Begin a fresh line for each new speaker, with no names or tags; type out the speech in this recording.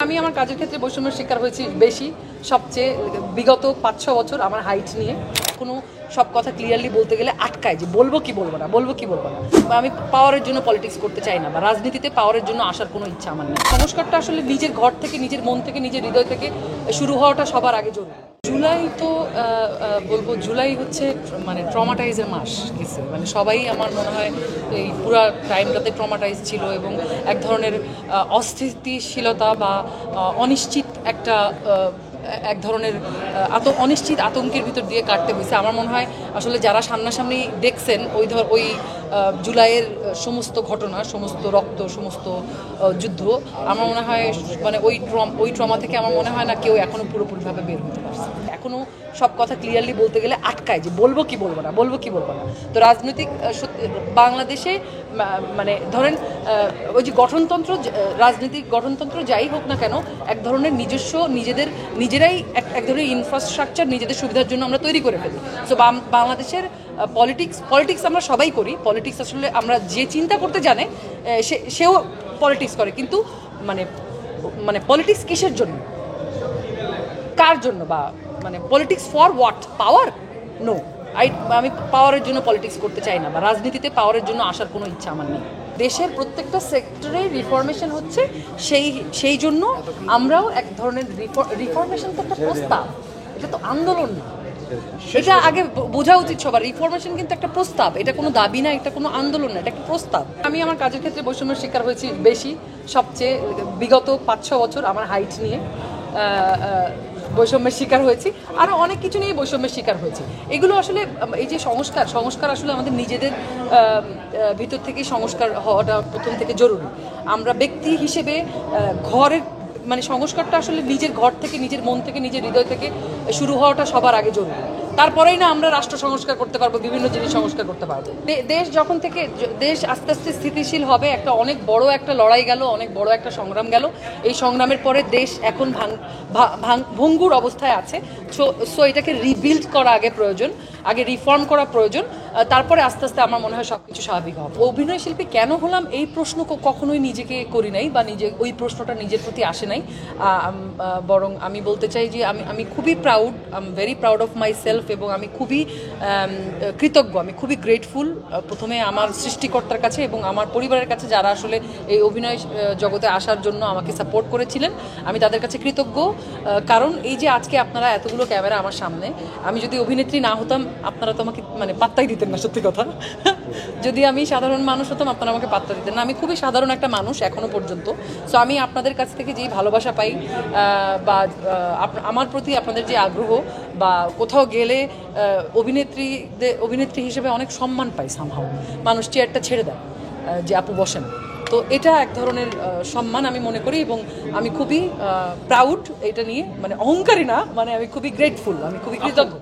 আমি আমার কাজের ক্ষেত্রে বৈষম্যের শিকার হয়েছি বেশি, সবচেয়ে বিগত ৫-৬ বছর আমার হাইট নিয়ে কোনো সব কথা ক্লিয়ারলি বলতে গেলে আটকায় যে বলবো কি বলবো না। আমি পাওয়ারের জন্য পলিটিক্স করতে চাই না, বা রাজনীতিতে পাওয়ারের জন্য আসার কোনো ইচ্ছা আমার নেই। সংস্কারটা আসলে নিজের ঘর থেকে, নিজের মন থেকে, নিজের হৃদয় থেকে শুরু হওয়াটা সবার আগে জরুরি। জুলাই তো বলবো জুলাই হচ্ছে মানে ট্রমাটাইজের মাস গেছে, মানে সবাই আমার মনে হয় এই পুরা টাইমটাতে ট্রমাটাইজ ছিল এবং এক ধরনের অস্থিতিশীলতা বা অনিশ্চিত একটা এক ধরনের অনিশ্চিত আতঙ্কের ভিতর দিয়ে কাটতে হয়েছে। আমার মনে হয় আসলে যারা সামনাসামনি দেখছেন ওই জুলাইয়ের সমস্ত ঘটনা, সমস্ত রক্ত, সমস্ত যুদ্ধ, আমার মনে হয় মানে ওই ট্রমা থেকে আমার মনে হয় না কেউ এখনো পুরোপুরিভাবে বের হতে পারছে। এখনো সব কথা ক্লিয়ারলি বলতে গেলে আটকায় যে বলবো কি বলবো না। তো রাজনৈতিক বাংলাদেশে মানে ধরেন ওই যে গঠনতন্ত্র, রাজনৈতিক গঠনতন্ত্র যাই হোক না কেন, এক ধরনের নিজেরাই এক ধরনের ইনফ্রাস্ট্রাকচার নিজেদের সুবিধার জন্য আমরা তৈরি করে ফেলি। সো বাংলাদেশের পলিটিক্স আমরা সবাই করি। পলিটিক্স আসলে আমরা যে চিন্তা করতে জানে সেও পলিটিক্স করে, কিন্তু মানে পলিটিক্স কিসের জন্য, কার জন্য, বা মানে politics for what? Power? No, আমি পাওয়ারের জন্য পলিটিক্স করতে চাই না, বা রাজনীতিতে পাওয়ারের জন্য আসার কোনো ইচ্ছা আমার নেই। দেশের প্রত্যেকটা সেক্টরে রিফরমেশন হচ্ছে, সেই জন্য আমরাও এক ধরনের রিফরমেশন তো একটা প্রস্তাব, এটা তো আন্দোলন না। এটা আগে বোঝা উচিত সবার। রিফরমেশন কিন্তু একটা প্রস্তাব, এটা কোনো দাবি না, এটা কোনো আন্দোলন না, এটা একটা প্রস্তাব। আমি আমার কাজের ক্ষেত্রে বৈষম্যের শিকার হয়েছি বেশি, সবচেয়ে বিগত 5-6 বছর আমার হাইট নিয়ে বৈষম্যের শিকার হয়েছি, আরও অনেক কিছু নিয়ে বৈষম্যের শিকার হয়েছি। এগুলো আসলে এই যে সংস্কার আসলে আমাদের নিজেদের ভিতর থেকে সংস্কার হওয়াটা প্রথম থেকে জরুরি। আমরা ব্যক্তি হিসেবে ঘরের মানে সংস্কারটা আসলে নিজের ঘর থেকে, নিজের মন থেকে, নিজের হৃদয় থেকে শুরু হওয়াটা সবার আগে জরুরি। তারপরেই না আমরা রাষ্ট্র সংস্কার করতে পারবো, বিভিন্ন জিনিস সংস্কার করতে পারবো। দেশ আস্তে আস্তে স্থিতিশীল হবে, একটা অনেক বড় একটা লড়াই গেল, অনেক বড় একটা সংগ্রাম গেল। এই সংগ্রামের পরে দেশ এখন ভঙ্গুর অবস্থায় আছে। সো এটাকে রিবিল্ড করা আগে প্রয়োজন, আগে রিফর্ম করা প্রয়োজন, তারপরে আস্তে আস্তে আমার মনে হয় সবকিছু স্বাভাবিক হবে। অভিনয় শিল্পী কেন হলাম এই প্রশ্ন কখনোই নিজেকে করি নাই, বা ওই প্রশ্নটা নিজের প্রতি আসে নাই। বরং আমি বলতে চাই যে আমি খুবই proud, I am very proud of my self, এবং আমি খুবই কৃতজ্ঞ, আমি খুবই গ্রেটফুল প্রথমে আমার সৃষ্টিকর্তার কাছে এবং আমার পরিবারের কাছে, যারা আসলে এই অভিনয় জগতে আসার জন্য আমাকে সাপোর্ট করেছিলেন। আমি তাদের কাছে কৃতজ্ঞ, কারণ এই যে আজকে আপনারা এতগুলো ক্যামেরা আমার সামনে, আমি যদি অভিনেত্রী না হতাম আপনারা তো আমাকে মানে পাত্তাই দিতেন না, সত্যি কথা। যদি আমি সাধারণ মানুষ হতাম আপনারা আমাকে পাত্তা দিতেন না। আমি খুবই সাধারণ একটা মানুষ এখনো পর্যন্ত। সো আমি আপনাদের কাছ থেকে যেই ভালোবাসা পাই, বা আমার প্রতি আপনাদের যে আগ্রহ, বা কোথাও গেলে অভিনেত্রী হিসেবে অনেক সম্মান পাই। সামহাও মানুষ চেয়ারটা ছেড়ে দেয় যে আপু বসেন, তো এটা এক ধরনের সম্মান আমি মনে করি, এবং আমি খুবই প্রাউড এটা নিয়ে, মানে অহংকারী না, মানে আমি খুবই গ্রেটফুল, আমি খুবই কৃতজ্ঞ।